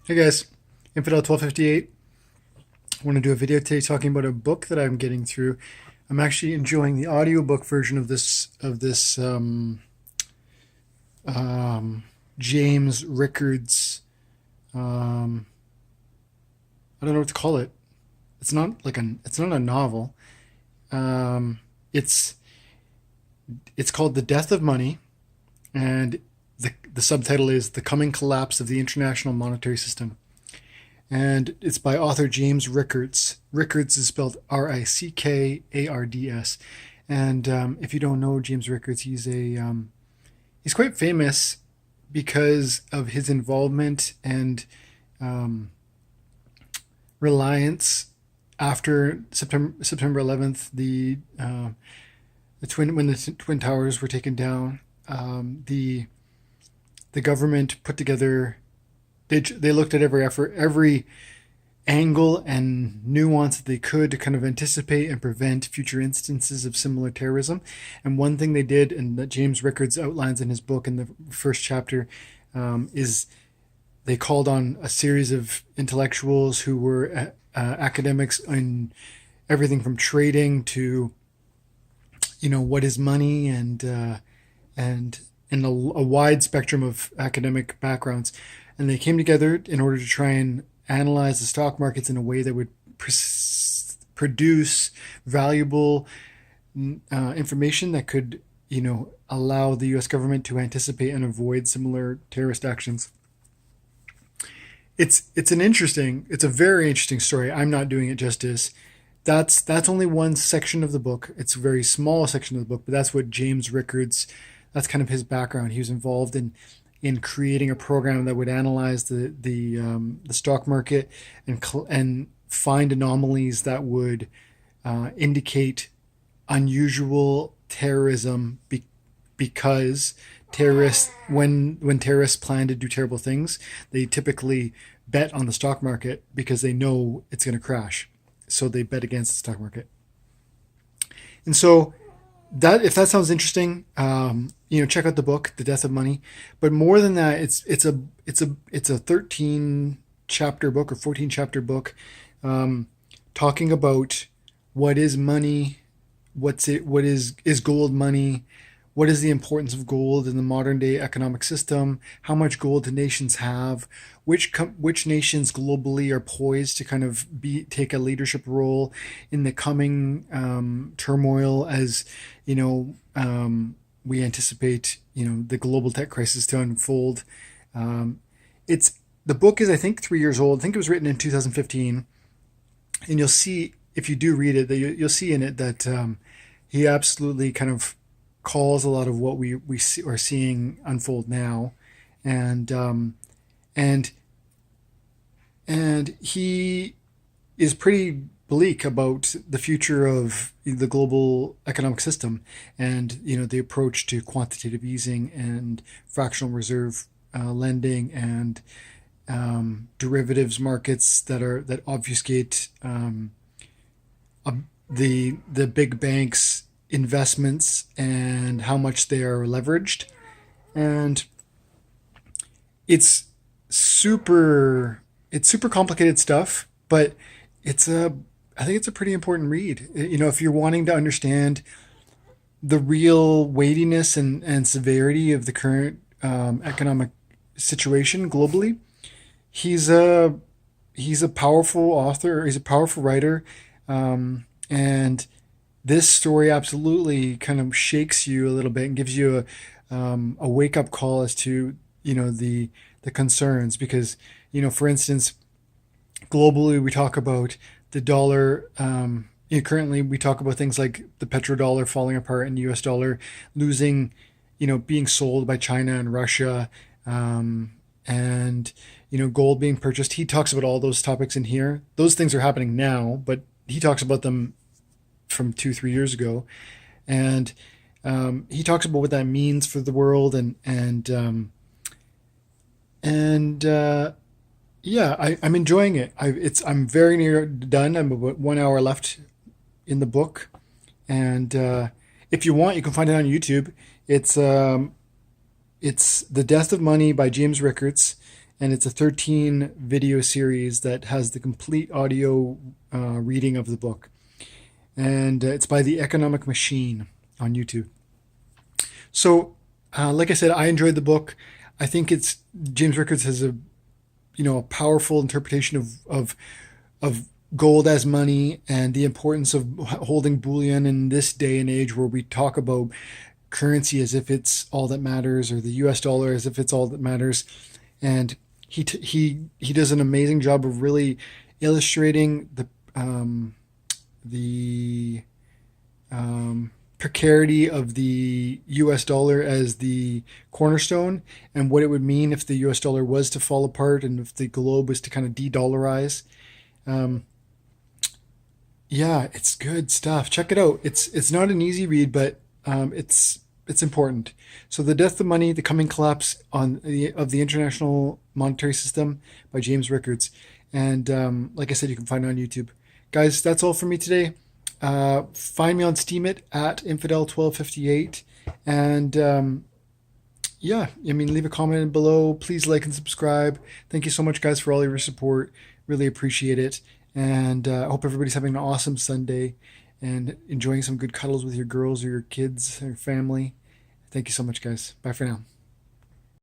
Hey guys, Infidel 1258. I want to do a video today talking about a book that I'm getting through. I'm actually enjoying the audiobook version of this James Rickards. Um, I don't know what to call it. It's not a novel. Um, it's it's called The Death of Money, and the subtitle is The Coming Collapse of the International Monetary System. And it's by author James Rickards. Rickards is spelled Rickards. And if you don't know James Rickards, he's quite famous because of his involvement and um, reliance after September 11th, the twin towers were taken down. The government put together. They looked at every angle and nuance that they could to kind of anticipate and prevent future instances of similar terrorism. And one thing they did, and that James Rickards outlines in his book in the first chapter, is they called on a series of intellectuals who were academics in everything from trading to, what is money, and in a wide spectrum of academic backgrounds. And they came together in order to try and analyze the stock markets in a way that would produce valuable information that could, allow the U.S. government to anticipate and avoid similar terrorist actions. It's a very interesting story. I'm not doing it justice. That's only one section of the book. It's a very small section of the book, but that's what James Rickards. That's kind of his background. He was involved in creating a program that would analyze the stock market and find anomalies that would indicate unusual terrorism because terrorists when terrorists plan to do terrible things, they typically bet on the stock market because they know it's going to crash, so they bet against the stock market. And so that, if that sounds interesting, check out the book, The Death of Money. But more than that, it's a 13 chapter book or 14 chapter book, talking about what is money, what is gold money, what is the importance of gold in the modern day economic system, how much gold do nations have, which nations globally are poised to kind of take a leadership role in the coming turmoil as we anticipate the global tech crisis to unfold. It's The book is, I think, 3 years old. I think it was written in 2015, and you'll see, if you do read it, that you'll see in it that he absolutely kind of calls a lot of what are seeing unfold now, and and and he is pretty bleak about the future of the global economic system, and the approach to quantitative easing and fractional reserve lending, and derivatives markets that obfuscate uh, the big banks' investments and how much they are leveraged. And it's super complicated stuff, but it's a I think it's a pretty important read. If you're wanting to understand the real weightiness and severity of the current economic situation globally, he's a he's a powerful author. He's a powerful writer, and this story absolutely kind of shakes you a little bit and gives you a wake up call as to the concerns, because for instance, globally we talk about the dollar. Currently we talk about things like the petrodollar falling apart and the U.S. dollar losing, being sold by China and Russia, and gold being purchased. He talks about all those topics in here. Those things are happening now, but he talks about them from 2-3 years ago, and he talks about what that means for the world, and yeah, I'm enjoying it. I'm very near done. I'm about 1 hour left in the book, and if you want, you can find it on YouTube. It's The Death of Money by James Rickards, and it's a 13 video series that has the complete audio reading of the book. And it's by The Economic Machine on YouTube. So, like I said, I enjoyed the book. I think it's James Rickards has a a powerful interpretation of gold as money and the importance of holding bullion in this day and age where we talk about currency as if it's all that matters, or the US dollar as if it's all that matters. And he does an amazing job of really illustrating the precarity of the US dollar as the cornerstone, and what it would mean if the US dollar was to fall apart and if the globe was to kind of de-dollarize. Um, yeah, it's good stuff. Check it out. It's not an easy read, but it's important. So, The Death of Money: The Coming Collapse of the International Monetary System by James Rickards. And like I said, you can find it on YouTube. Guys, that's all for me today. Find me on Steemit at Infidel1258. And yeah, I mean, leave a comment below. Please like and subscribe. Thank you so much, guys, for all your support. Really appreciate it. And I hope everybody's having an awesome Sunday and enjoying some good cuddles with your girls or your kids or your family. Thank you so much, guys. Bye for now.